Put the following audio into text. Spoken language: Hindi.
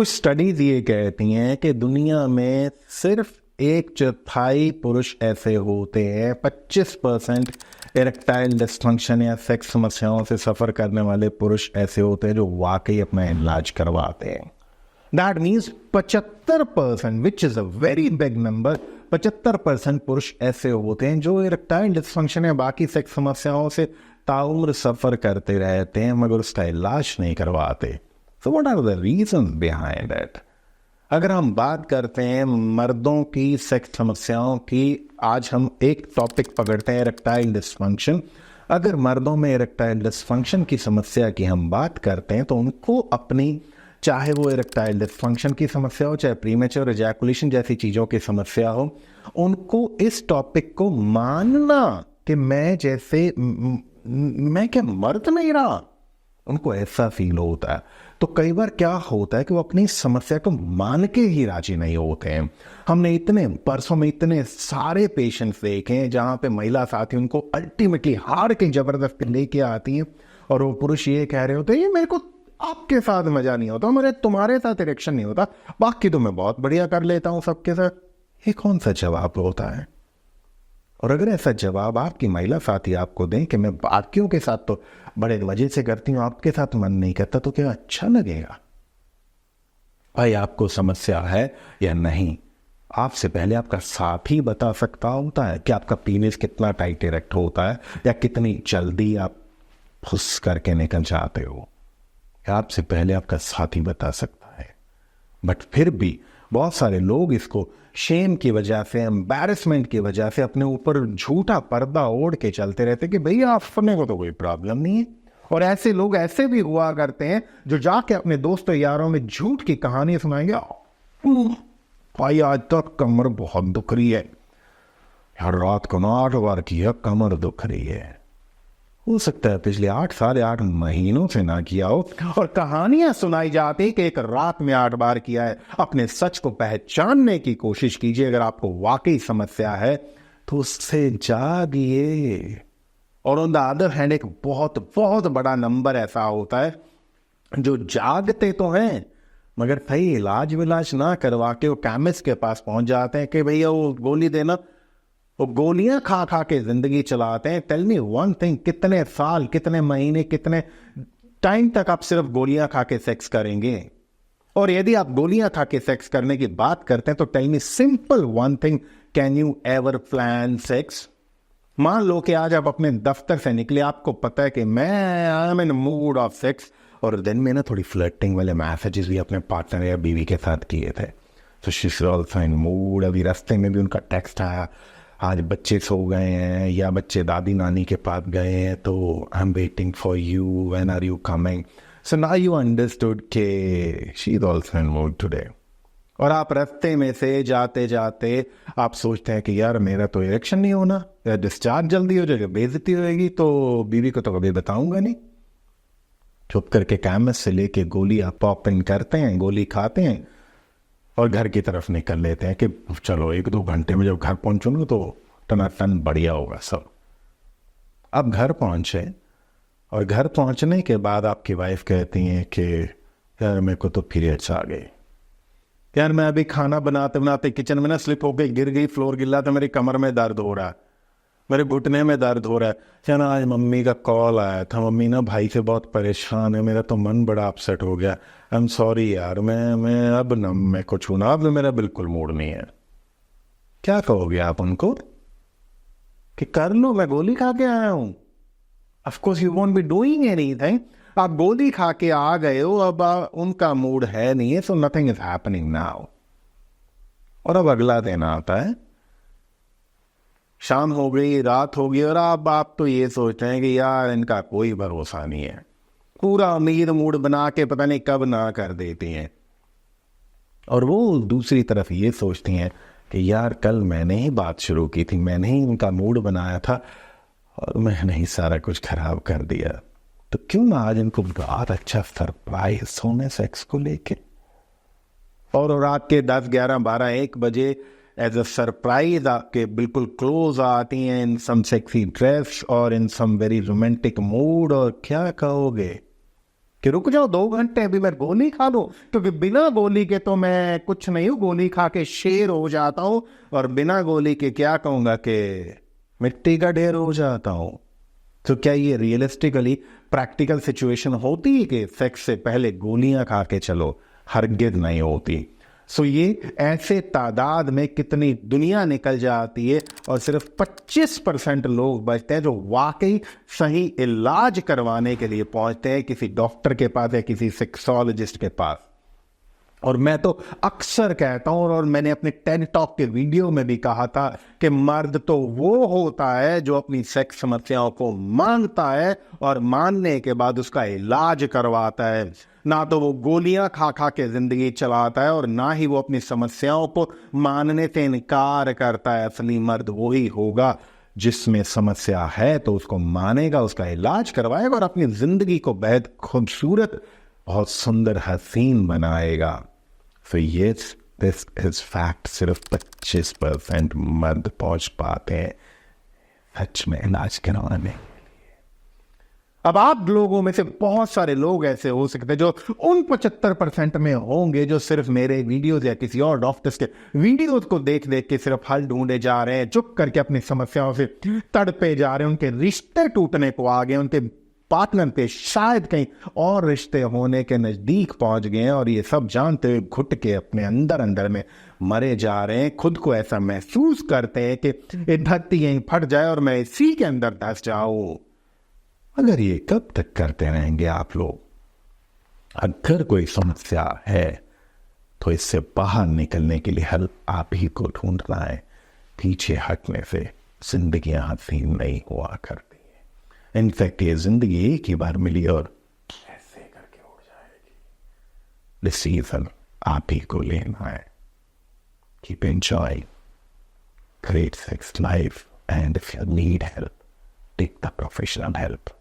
कुछ स्टडीज ये कहती हैं कि दुनिया में सिर्फ 1/4 पुरुष ऐसे होते हैं, 25% इरेक्टाइल डिस्फंक्शन या सेक्स समस्याओं से सफ़र करने वाले पुरुष ऐसे होते हैं जो वाकई अपना इलाज करवाते हैं। That means 75%, which is a very big number, 75% पुरुष ऐसे होते हैं जो इरेक्टाइल डिस्फंक्शन या बाकी सेक्स समस्याओं से ताउम्र सफ़र करते रहते हैं मगर उसका इलाज नहीं करवाते। So what are the reasons behind that? अगर हम बात करते हैं मर्दों की सेक्स समस्याओं की, आज हम एक टॉपिक पकड़ते हैं इरेक्टाइल डिस्फंक्शन। अगर मर्दों में इरेक्टाइल डिस्फंक्शन की समस्या की हम बात करते हैं तो उनको अपनी, चाहे वो इरेक्टाइल डिस्फंक्शन की समस्या हो, चाहे प्रीमेच्योर इजैकुलेशन जैसी चीज़ों की समस्या हो, उनको इस टॉपिक को मानना कि मैं क्या मर्द नहीं रहा, उनको ऐसा फील होता है। तो कई बार क्या होता है कि वो अपनी समस्या को मान के ही राजी नहीं होते हैं। हमने इतने परसों में इतने सारे पेशेंट्स देखे हैं जहाँ पे महिला साथी उनको अल्टीमेटली हार के जबरदस्ती लेके आती है और वो पुरुष ये कह रहे होते हैं, ये मेरे को आपके साथ मजा नहीं होता, मेरे तुम्हारे साथ इरेक्शन नहीं होता, बाकी तो मैं बहुत बढ़िया कर लेता हूँ सबके साथ। ये कौन सा जवाब होता है? और अगर ऐसा जवाब आपकी महिला साथी आपको दें कि मैं बाकियों के साथ तो बड़े मजे से करती हूँ, आपके साथ मन नहीं करता, तो क्या अच्छा लगेगा? भाई आपको समस्या है या नहीं, आपसे पहले आपका साथी बता सकता होता है कि आपका पीनिस कितना टाइट इरेक्ट होता है या कितनी जल्दी आप फुस करके निकल जाते हो। आपसे पहले आपका साथी बता सकता है। बट फिर भी बहुत सारे लोग इसको शेम की वजह से, एम्बैरेसमेंट की वजह से अपने ऊपर झूठा पर्दा ओढ़ के चलते रहते कि भैया अपने को तो कोई प्रॉब्लम नहीं है। और ऐसे लोग ऐसे भी हुआ करते हैं जो जाके अपने दोस्तों यारों में झूठ की कहानी सुनाएंगे, भाई आज तक कमर बहुत दुख रही है यार, रात को 8 बार किया, कमर दुख रही है। हो सकता है पिछले 8 साढ़े 8 महीनों से ना किया हो और कहानियां सुनाई जाती कि एक रात में 8 बार किया है। अपने सच को पहचानने की कोशिश कीजिए। अगर आपको वाकई समस्या है तो उससे जागिए। और ऑन द अदर हैंड एक बहुत बहुत बड़ा नंबर ऐसा होता है जो जागते तो हैं मगर सही इलाज विलाज ना करवा के वो केमिस्ट के पास पहुंच जाते हैं कि भैया वो गोली देना, वो गोलियां खा खा के जिंदगी चलाते हैं। टेल मी वन थिंग, कितने साल, कितने महीने, कितने टाइम तक आप सिर्फ गोलियां खा के सेक्स करेंगे? और यदि आप गोलियां खा के सेक्स करने की बात करते हैं तो tell me simple one thing, can you ever plan sex? मान लो कि आज आप अपने दफ्तर से निकले, आपको पता है कि I am in mood off sex, और दिन में ना थोड़ी फ्लर्टिंग वाले मैसेजेस भी अपने पार्टनर या बीवी के साथ किए थे, तो she is also in mood. अभी रास्ते में भी उनका टेक्स्ट आया, आज बच्चे सो गए हैं या बच्चे दादी नानी के पास गए हैं, तो I am waiting for you, when are you coming? So now you understood के she is also in mood today. और आप रास्ते में से जाते जाते आप सोचते हैं कि यार मेरा तो इरेक्शन नहीं होना, या डिस्चार्ज जल्दी हो जाएगा, बेइज्जती होएगी, तो बीवी को तो कभी बताऊंगा नहीं। चुप करके कैमस से लेके गोली आप पॉप इन करते हैं, गोली खाते हैं और घर की तरफ निकल लेते हैं कि चलो 1-2 घंटे में जब घर पहुंचूंगा तो टनाटन बढ़िया होगा सब। अब घर पहुंचे और घर पहुंचने के बाद आपकी वाइफ कहती हैं कि यार मेरे को तो पीरियड्स आ गए, यार मैं अभी खाना बनाते बनाते किचन में ना स्लिप हो गई, गिर गई, फ्लोर गिल्ला था, मेरी कमर में दर्द हो रहा है, मेरे घुटने में दर्द हो रहा है। यार आज मम्मी का कॉल आया था, मम्मी ना भाई से बहुत परेशान है, मेरा तो मन बड़ा अपसेट हो गया, आई एम सॉरी यार, मैं अब ना मैं कुछ हूं ना, अब मेरा बिल्कुल मूड नहीं है। क्या कहोगे आप उनको कि कर लो, मैं गोली खा के आया हूं? Of course you won't be doing anything. आप गोली खा के आ गए हो, अब उनका मूड है नहीं है, so nothing is happening now. और अब अगला दिन आता है, शाम हो गई, रात हो गई, और अब आप तो ये सोचते हैं कि यार इनका कोई भरोसा नहीं है, पूरा उम्मीद मूड बना के पता नहीं कब ना कर देती हैं। और वो दूसरी तरफ ये सोचती हैं कि यार कल मैंने ही बात शुरू की थी, मैंने ही उनका मूड बनाया था और मैंने ही सारा कुछ खराब कर दिया, तो क्यों ना आज इनको बहुत अच्छा सरप्राइज होने सेक्स को लेके। और रात के 10, 11, 12, 1 बजे एज अ सरप्राइज आपके बिल्कुल क्लोज आती हैं इन सम सेक्सी ड्रेस और इन सम वेरी रोमांटिक मूड, और क्या कहोगे? कि रुक जाओ 2 घंटे, अभी मैं गोली खा लूं, क्योंकि बिना गोली के तो मैं कुछ नहीं हूं, गोली खा के शेर हो जाता हूं, और बिना गोली के क्या कहूंगा कि मिट्टी का ढेर हो जाता हूं। तो क्या ये रियलिस्टिकली प्रैक्टिकल सिचुएशन होती है कि सेक्स से पहले गोलियां खा के चलो? हरगिज नहीं होती। सो ये ऐसे तादाद में कितनी दुनिया निकल जाती है, और सिर्फ 25% लोग बचते हैं जो वाकई सही इलाज करवाने के लिए पहुंचते हैं किसी डॉक्टर के पास या किसी सेक्सोलॉजिस्ट के पास। और मैं तो अक्सर कहता हूं, और मैंने अपने टेड टॉक के वीडियो में भी कहा था, कि मर्द तो वो होता है जो अपनी सेक्स समस्याओं को मानता है और मानने के बाद उसका इलाज करवाता है। ना तो वो गोलियां खा खा के जिंदगी चलाता है, और ना ही वो अपनी समस्याओं को मानने से इनकार करता है। असली मर्द वही होगा जिसमें समस्या है तो उसको मानेगा, उसका इलाज करवाएगा और अपनी जिंदगी को बेहद खूबसूरत, बहुत सुंदर, हसीन बनाएगा। तो ये दिस इज फैक्ट, सिर्फ 25% मर्द पहुंच पाते हैं सच में इलाज करवाने। अब आप लोगों में से बहुत सारे लोग ऐसे हो सकते हैं जो उन 75% में होंगे जो सिर्फ मेरे वीडियोस या किसी और डॉक्टर्स के वीडियोस को देख देख के सिर्फ हल ढूंढे जा रहे हैं, चुप करके अपनी समस्याओं से तड़पे जा रहे हैं, उनके रिश्ते टूटने को आ गए, उनके पार्टनर पे शायद कहीं और रिश्ते होने के नजदीक पहुंच गए हैं, और ये सब जानते हुए घुट के अपने अंदर अंदर में मरे जा रहे हैं। खुद को ऐसा महसूस करते हैं कि ये धरती यहीं फट जाए और मैं इसी के अंदर धंस जाऊं। अगर ये कब तक करते रहेंगे आप लोग? अगर कोई समस्या है तो इससे बाहर निकलने के लिए हल आप ही को ढूंढना है। पीछे हटने से जिंदगियां हसीन नहीं हुआ करती है। इनफैक्ट ये जिंदगी एक ही बार मिली और कैसे करके उड़ जाएगी। डिसीजन आप ही को लेना है। Keep enjoy great sex life, and if you need help, take the professional help.